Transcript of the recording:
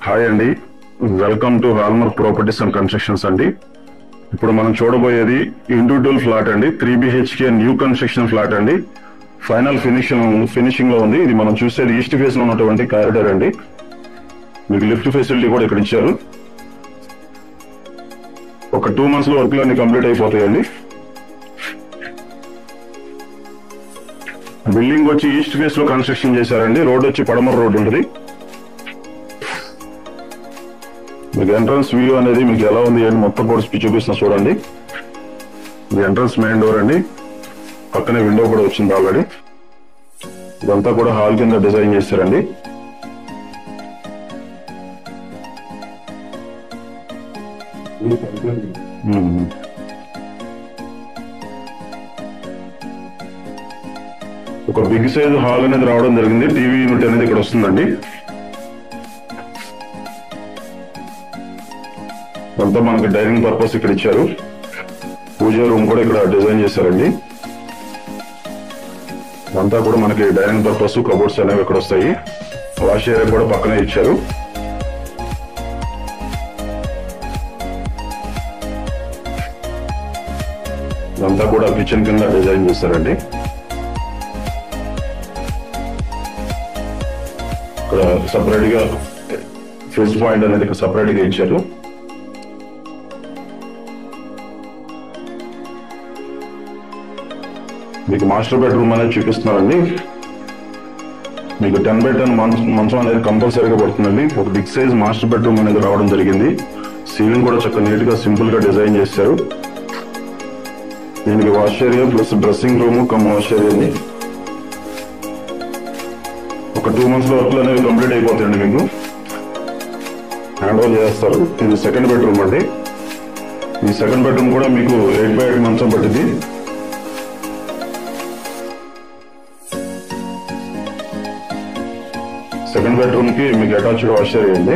Hi అండి, welcome to hallmark properties and constructions అండి. ఇప్పుడు మనం చూడబోయేది ఇండివిజువల్ ఫ్లాట్ అండి. 3 BHK న్యూ కన్స్ట్రక్షన్ ఫ్లాట్ అండి. ఫైనల్ ఫినిషింగ్ లో ఉంది. ఇది మనం చూసేది ఈస్ట్ ఫేస్ లో ఉన్నటువంటి కారిడార్ అండి. మీకు లిఫ్ట్ ఫెసిలిటీ కూడా ఇక్కడ ఇచ్చారు. ఒక 2 months లో వర్క్లు అన్ని కంప్లీట్ అయిపోతాయండి. బిల్డింగ్ వచ్చి ఈస్ట్ ఫేస్ లో కన్స్ట్రక్షన్ చేశారండి. రోడ్ వచ్చి పడమర రోడ్ ఉంటుంది. మీకు ఎంట్రన్స్ వ్యూ అనేది మీకు ఎలా ఉంది అని మొత్తం కూడా చూపిస్తున్నా చూడండి. ఇది ఎంట్రన్స్ మెయిన్ డోర్ అండి. పక్కనే విండో కూడా వచ్చింది ఆల్రెడీ. ఇదంతా కూడా హాల్ కింద డిజైన్ చేశారండి. ఒక బిగ్ సైజ్ హాల్ అనేది రావడం జరిగింది. టీవీ యూనిట్ అనేది ఇక్కడ వస్తుందండి. అంతా మనకి డైనింగ్ పర్పస్ ఇక్కడ ఇచ్చారు. పూజా రూమ్ కూడా ఇక్కడ డిజైన్ చేశారండి. అంతా కూడా మనకి డైనింగ్ పర్పస్ కబోర్డ్స్ అనేవి ఇక్కడ వస్తాయి. వాష్ ఏరియా కూడా పక్కనే ఇచ్చారు. అంతా కూడా కిచెన్ కింద డిజైన్ చేశారండి. ఇక్కడ సపరేట్ గా ఫ్రిడ్జ్ పాయింట్ అనేది ఇక్కడ సపరేట్ గా ఇచ్చారు. మీకు మాస్టర్ బెడ్రూమ్ అనేది చూపిస్తున్నారండి. మీకు 10x10 మంచం అనేది కంపల్సరీగా పడుతుందండి. ఒక బిగ్ సైజ్ మాస్టర్ బెడ్రూమ్ అనేది రావడం జరిగింది. సీలింగ్ కూడా చక్కగా నీట్ గా సింపుల్ గా డిజైన్ చేశారు. దీనికి wash area plus dressing room wash area. ఒక 2 months లో వర్క్లు అనేవి కంప్లీట్ అయిపోతాయండి. మీకు హ్యాండ్ ఓవర్ చేస్తారు. ఇది సెకండ్ బెడ్రూమ్ అండి. ఈ సెకండ్ బెడ్రూమ్ కూడా మీకు 8x8 మంచం పట్టింది. సెకండ్ బెడ్రూమ్ కి మీకు అటాచ్డ్ వాష్ ఏరియా అండి.